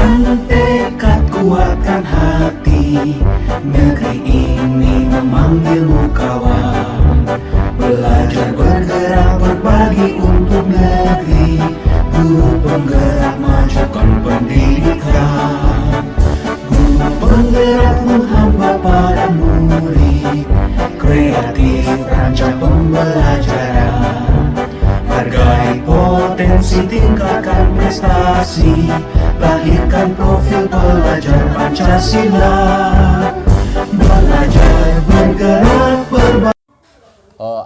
Kuatkan tekad, kuatkan hati. Negeri ini memanggilmu kawan. Belajar, bergerak, berbagi untuk negeri. Guru penggerak, majukan pendidikan. Guru penggerak menghamba pada murid. Kreatif, rancang pembelajaran. Hargai potensi, tingkatkan prestasi. Lahirkan profil pelajar Pancasila. Belajar, bergerak, berbagi.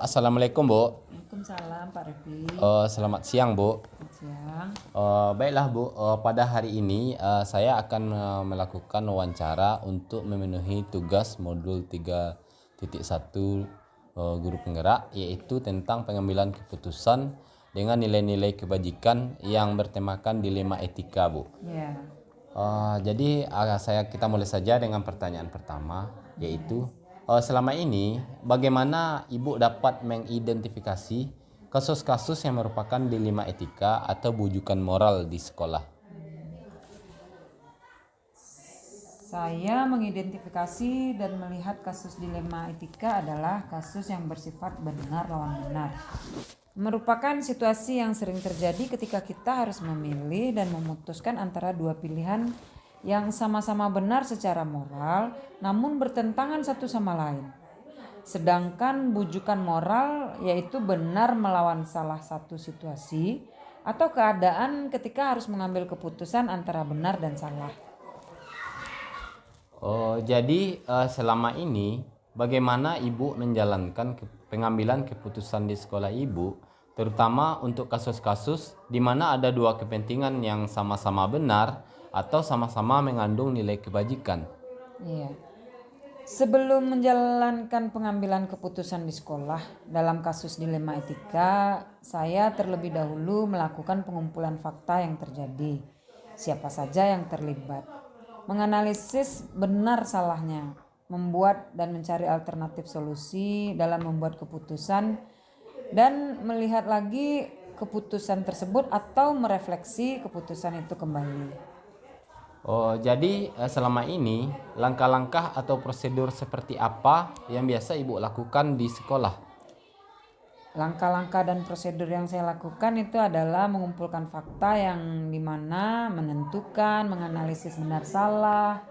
Assalamualaikum Bu. Waalaikumsalam Pak Revi. Selamat siang Bu. Siang. Baiklah Bu, pada hari ini saya akan melakukan wawancara untuk memenuhi tugas modul 3.1 guru penggerak, yaitu tentang pengambilan keputusan dengan nilai-nilai kebajikan yang bertemakan dilema etika Bu. Ya. Jadi kita mulai saja dengan pertanyaan pertama, yaitu selama ini bagaimana Ibu dapat mengidentifikasi kasus-kasus yang merupakan dilema etika atau bujukan moral di sekolah? Saya mengidentifikasi dan melihat kasus dilema etika adalah kasus yang bersifat benar lawan benar. Merupakan situasi yang sering terjadi ketika kita harus memilih dan memutuskan antara dua pilihan yang sama-sama benar secara moral namun bertentangan satu sama lain. Sedangkan bujukan moral yaitu benar melawan salah satu situasi atau keadaan ketika harus mengambil keputusan antara benar dan salah. Jadi selama ini bagaimana Ibu menjalankan pengambilan keputusan di sekolah Ibu, terutama untuk kasus-kasus di mana ada dua kepentingan yang sama-sama benar atau sama-sama mengandung nilai kebajikan? Iya. Sebelum menjalankan pengambilan keputusan di sekolah dalam kasus dilema etika, saya terlebih dahulu melakukan pengumpulan fakta yang terjadi, siapa saja yang terlibat, menganalisis benar salahnya, membuat dan mencari alternatif solusi dalam membuat keputusan, dan melihat lagi keputusan tersebut atau merefleksi keputusan itu kembali. Jadi selama ini langkah-langkah atau prosedur seperti apa yang biasa Ibu lakukan di sekolah? Langkah-langkah dan prosedur yang saya lakukan itu adalah mengumpulkan fakta yang dimana menentukan, menganalisis benar salah,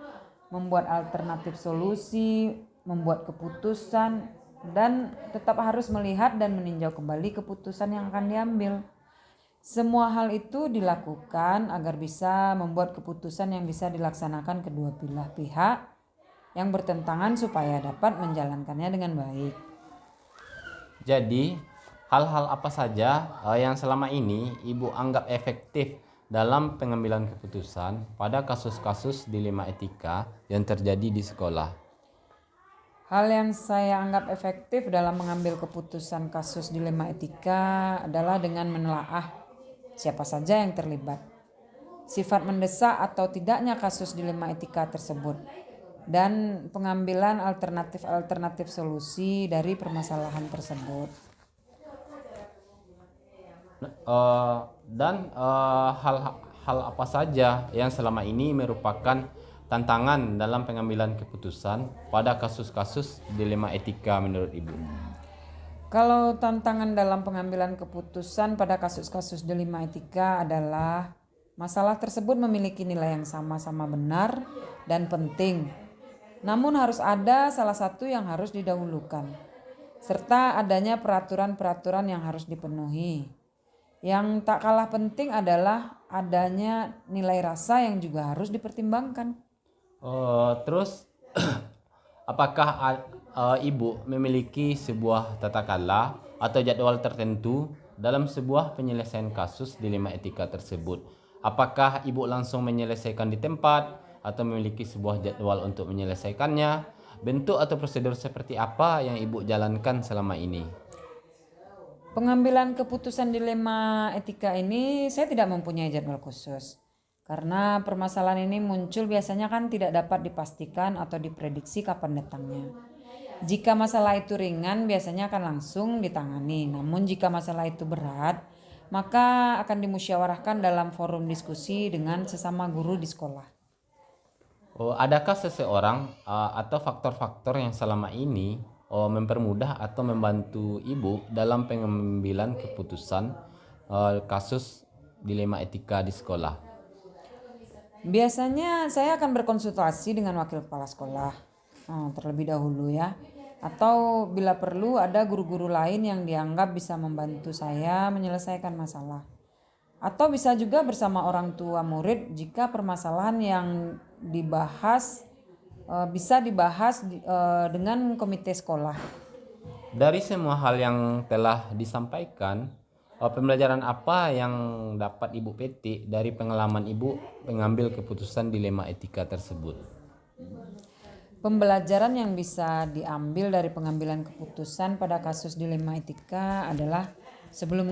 membuat alternatif solusi, membuat keputusan, dan tetap harus melihat dan meninjau kembali keputusan yang akan diambil. Semua hal itu dilakukan agar bisa membuat keputusan yang bisa dilaksanakan kedua belah pihak yang bertentangan supaya dapat menjalankannya dengan baik. Jadi hal-hal apa saja yang selama ini Ibu anggap efektif dalam pengambilan keputusan pada kasus-kasus dilema etika yang terjadi di sekolah? Hal yang saya anggap efektif dalam mengambil keputusan kasus dilema etika adalah dengan menelaah siapa saja yang terlibat, sifat mendesak atau tidaknya kasus dilema etika tersebut, dan pengambilan alternatif solusi dari permasalahan tersebut. Hal apa saja yang selama ini merupakan tantangan dalam pengambilan keputusan pada kasus-kasus dilema etika menurut Ibu? Kalau tantangan dalam pengambilan keputusan pada kasus-kasus dilema etika adalah masalah tersebut memiliki nilai yang sama-sama benar dan penting, namun harus ada salah satu yang harus didahulukan, serta adanya peraturan-peraturan yang harus dipenuhi. Yang tak kalah penting adalah adanya nilai rasa yang juga harus dipertimbangkan. Terus apakah Ibu memiliki sebuah tata krama atau jadwal tertentu dalam sebuah penyelesaian kasus dilema etika tersebut? Apakah Ibu langsung menyelesaikan di tempat atau memiliki sebuah jadwal untuk menyelesaikannya? Bentuk atau prosedur seperti apa yang Ibu jalankan selama ini? Pengambilan keputusan dilema etika ini saya tidak mempunyai jadwal khusus. Karena permasalahan ini muncul biasanya kan tidak dapat dipastikan atau diprediksi kapan datangnya. Jika masalah itu ringan biasanya akan langsung ditangani. Namun jika masalah itu berat, maka akan dimusyawarahkan dalam forum diskusi dengan sesama guru di sekolah. Adakah seseorang atau faktor-faktor yang selama ini mempermudah atau membantu ibu dalam pengambilan keputusan kasus dilema etika di sekolah? Biasanya saya akan berkonsultasi dengan wakil kepala sekolah terlebih dahulu ya. Atau bila perlu ada guru-guru lain yang dianggap bisa membantu saya menyelesaikan masalah. Atau bisa juga bersama orang tua murid jika permasalahan yang dibahas bisa dibahas dengan komite sekolah. Dari semua hal yang telah disampaikan, pembelajaran apa yang dapat ibu petik dari pengalaman ibu mengambil keputusan dilema etika tersebut? Pembelajaran yang bisa diambil dari pengambilan keputusan pada kasus dilema etika adalah sebelum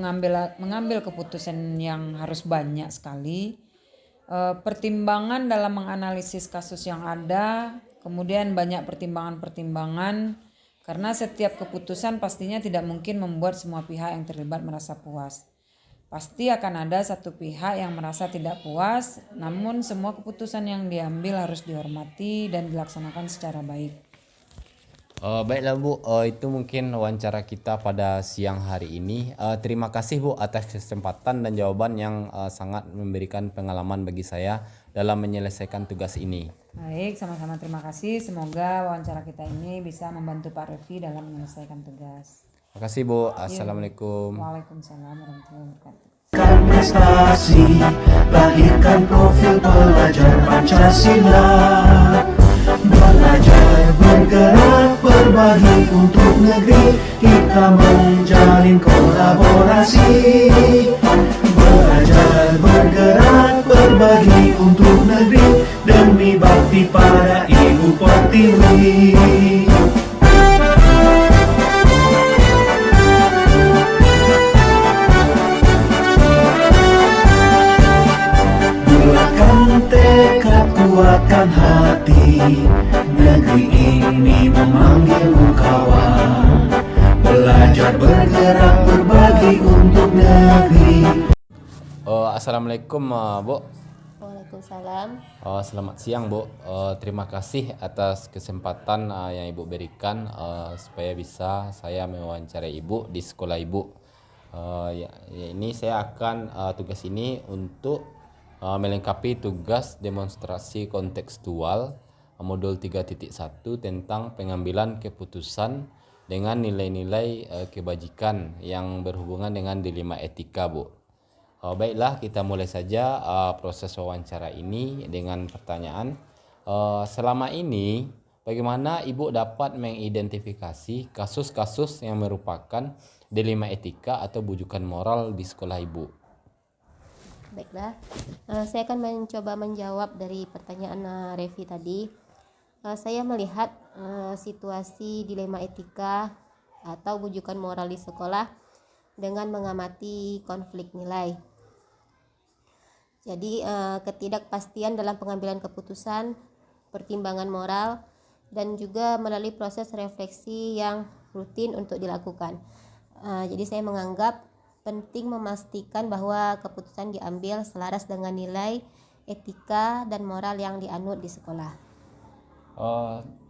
mengambil keputusan yang harus banyak sekali, pertimbangan dalam menganalisis kasus yang ada, kemudian banyak pertimbangan-pertimbangan, karena setiap keputusan pastinya tidak mungkin membuat semua pihak yang terlibat merasa puas. Pasti akan ada satu pihak yang merasa tidak puas, namun semua keputusan yang diambil harus dihormati dan dilaksanakan secara baik. Baiklah Bu, itu mungkin wawancara kita pada siang hari ini. Terima kasih Bu atas kesempatan dan jawaban yang sangat memberikan pengalaman bagi saya dalam menyelesaikan tugas ini. Baik, sama-sama terima kasih. Semoga wawancara kita ini bisa membantu Pak Revi dalam menyelesaikan tugas. Terima kasih Bu. Assalamualaikum. Waalaikumsalam warahmatullahi wabarakatuh. Kan prestasi, lahirkan profil pelajar Pancasila. Belajar, bergerak, berbagi untuk negeri, kita menjalin kolaborasi. Belajar, bergerak, berbagi untuk negeri, demi bakti pada Ibu Pertiwi. Tekad kuatkan hati, negeri ini memanggilmu kawan. Belajar, bergerak, berbagi untuk negeri. Assalamualaikum Bu. Waalaikumsalam. Selamat siang Bu. Terima kasih atas kesempatan yang Ibu berikan supaya bisa saya mewawancarai Ibu di sekolah Ibu. Ini saya akan tugas ini untuk melengkapi tugas demonstrasi kontekstual modul 3.1 tentang pengambilan keputusan dengan nilai-nilai kebajikan yang berhubungan dengan dilema etika Bu. Baiklah, kita mulai saja proses wawancara ini dengan pertanyaan. Selama ini bagaimana Ibu dapat mengidentifikasi kasus-kasus yang merupakan dilema etika atau bujukan moral di sekolah Ibu? Baiklah, saya akan mencoba menjawab dari pertanyaan Revi tadi. Saya melihat situasi dilema etika atau bujukan moral di sekolah dengan mengamati konflik nilai. Jadi ketidakpastian dalam pengambilan keputusan, pertimbangan moral, dan juga melalui proses refleksi yang rutin untuk dilakukan. Jadi saya menganggap penting memastikan bahwa keputusan diambil selaras dengan nilai etika dan moral yang dianut di sekolah.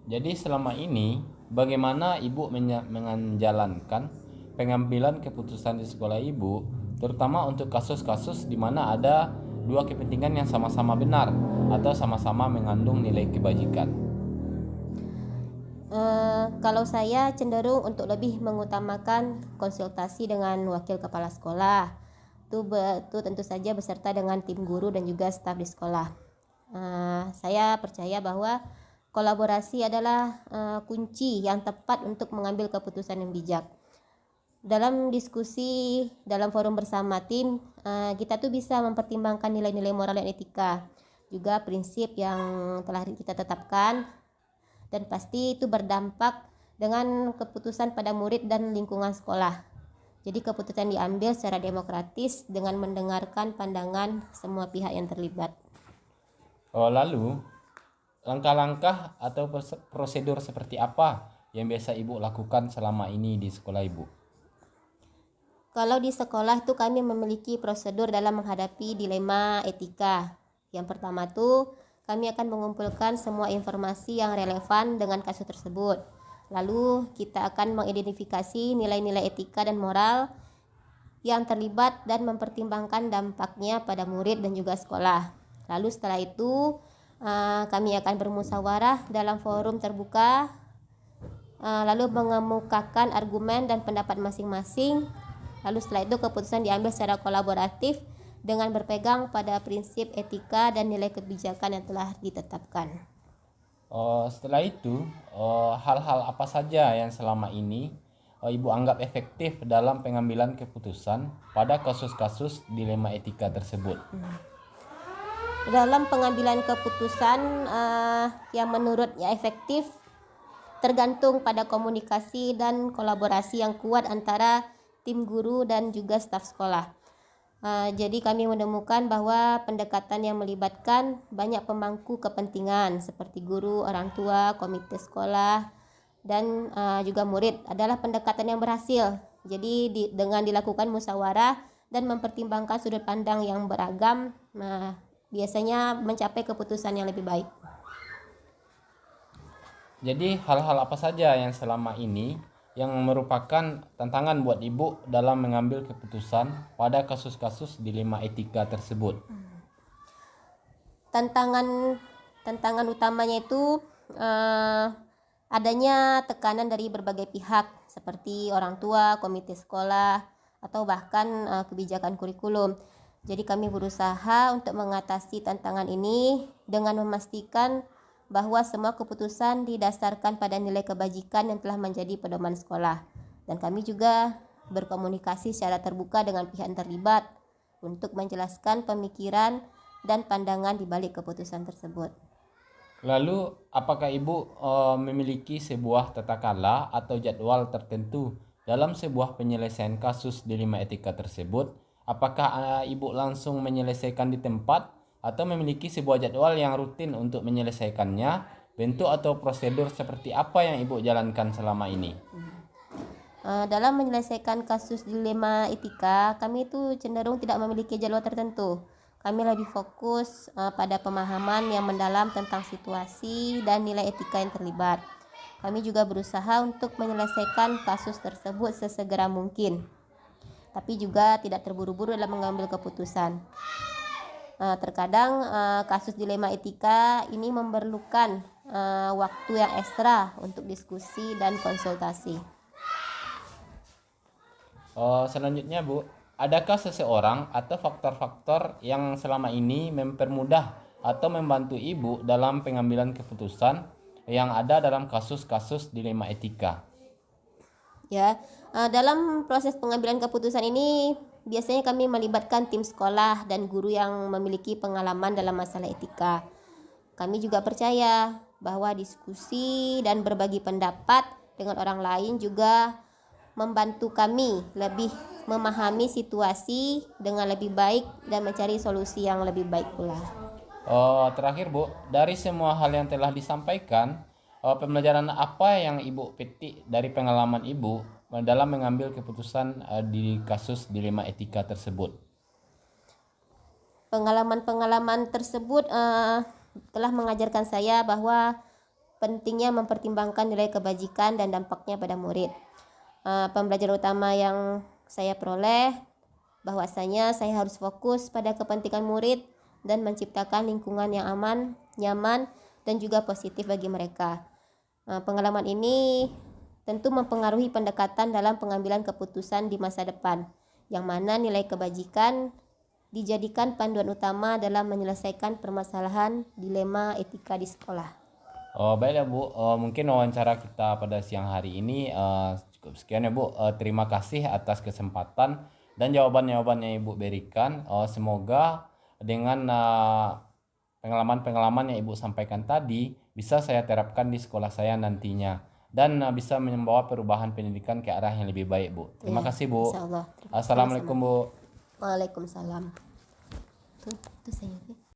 Jadi selama ini bagaimana Ibu menjalankan pengambilan keputusan di sekolah Ibu, terutama untuk kasus-kasus di mana ada dua kepentingan yang sama-sama benar atau sama-sama mengandung nilai kebajikan? Kalau saya cenderung untuk lebih mengutamakan konsultasi dengan wakil kepala sekolah, itu tentu saja beserta dengan tim guru dan juga staf di sekolah. Saya percaya bahwa kolaborasi adalah kunci yang tepat untuk mengambil keputusan yang bijak. Dalam diskusi, dalam forum bersama tim, kita tuh bisa mempertimbangkan nilai-nilai moral dan etika, juga prinsip yang telah kita tetapkan, dan pasti itu berdampak dengan keputusan pada murid dan lingkungan sekolah. Jadi keputusan diambil secara demokratis dengan mendengarkan pandangan semua pihak yang terlibat. Lalu langkah-langkah atau prosedur seperti apa yang biasa Ibu lakukan selama ini di sekolah Ibu? Kalau di sekolah itu kami memiliki prosedur dalam menghadapi dilema etika. Yang pertama tuh kami akan mengumpulkan semua informasi yang relevan dengan kasus tersebut. Lalu kita akan mengidentifikasi nilai-nilai etika dan moral yang terlibat dan mempertimbangkan dampaknya pada murid dan juga sekolah. Lalu setelah itu kami akan bermusyawarah dalam forum terbuka, lalu mengemukakan argumen dan pendapat masing-masing. Lalu setelah itu keputusan diambil secara kolaboratif dengan berpegang pada prinsip etika dan nilai kebijakan yang telah ditetapkan. Setelah itu, hal-hal apa saja yang selama ini Ibu anggap efektif dalam pengambilan keputusan pada kasus-kasus dilema etika tersebut? Dalam pengambilan keputusan yang menurutnya efektif tergantung pada komunikasi dan kolaborasi yang kuat antara tim guru dan juga staf sekolah. Jadi kami menemukan bahwa pendekatan yang melibatkan banyak pemangku kepentingan seperti guru, orang tua, komite sekolah, dan juga murid adalah pendekatan yang berhasil. Jadi dengan dilakukan musyawarah dan mempertimbangkan sudut pandang yang beragam, biasanya mencapai keputusan yang lebih baik. Jadi hal-hal apa saja yang selama ini yang merupakan tantangan buat Ibu dalam mengambil keputusan pada kasus-kasus dilema etika tersebut? Tantangan utamanya itu adanya tekanan dari berbagai pihak seperti orang tua, komite sekolah, atau bahkan kebijakan kurikulum. Jadi kami berusaha untuk mengatasi tantangan ini dengan memastikan bahwa semua keputusan didasarkan pada nilai kebajikan yang telah menjadi pedoman sekolah. Dan kami juga berkomunikasi secara terbuka dengan pihak terlibat untuk menjelaskan pemikiran dan pandangan di balik keputusan tersebut. Lalu, apakah Ibu memiliki sebuah tata krama atau jadwal tertentu dalam sebuah penyelesaian kasus dilema etika tersebut? Apakah Ibu langsung menyelesaikan di tempat atau memiliki sebuah jadwal yang rutin untuk menyelesaikannya? Bentuk atau prosedur seperti apa yang Ibu jalankan selama ini? Dalam menyelesaikan kasus dilema etika, kami itu cenderung tidak memiliki jadwal tertentu. Kami lebih fokus pada pemahaman yang mendalam tentang situasi dan nilai etika yang terlibat. Kami juga berusaha untuk menyelesaikan kasus tersebut sesegera mungkin, tapi juga tidak terburu-buru dalam mengambil keputusan. Terkadang kasus dilema etika ini memerlukan waktu yang ekstra untuk diskusi dan konsultasi. Selanjutnya Bu, adakah seseorang atau faktor-faktor yang selama ini mempermudah atau membantu Ibu dalam pengambilan keputusan yang ada dalam kasus-kasus dilema etika? Ya, dalam proses pengambilan keputusan ini biasanya kami melibatkan tim sekolah dan guru yang memiliki pengalaman dalam masalah etika. Kami juga percaya bahwa diskusi dan berbagi pendapat dengan orang lain juga membantu kami lebih memahami situasi dengan lebih baik dan mencari solusi yang lebih baik pula. Terakhir Bu, dari semua hal yang telah disampaikan, pembelajaran apa yang Ibu petik dari pengalaman Ibu dalam mengambil keputusan di kasus dilema etika tersebut? Pengalaman-pengalaman tersebut telah mengajarkan saya bahwa pentingnya mempertimbangkan nilai kebajikan dan dampaknya pada murid. Pembelajaran utama yang saya peroleh bahwasanya saya harus fokus pada kepentingan murid dan menciptakan lingkungan yang aman, nyaman, dan juga positif bagi mereka. Pengalaman ini tentu mempengaruhi pendekatan dalam pengambilan keputusan di masa depan, yang mana nilai kebajikan dijadikan panduan utama dalam menyelesaikan permasalahan dilema etika di sekolah. Baiklah Bu, mungkin wawancara kita pada siang hari ini cukup sekian ya Bu. Terima kasih atas kesempatan dan jawaban-jawaban yang Ibu berikan. Semoga dengan pengalaman-pengalaman yang Ibu sampaikan tadi bisa saya terapkan di sekolah saya nantinya dan bisa membawa perubahan pendidikan ke arah yang lebih baik Bu. Terima kasih Bu. Insyaallah. Assalamualaikum Bu. Waalaikumsalam. Tuh saya.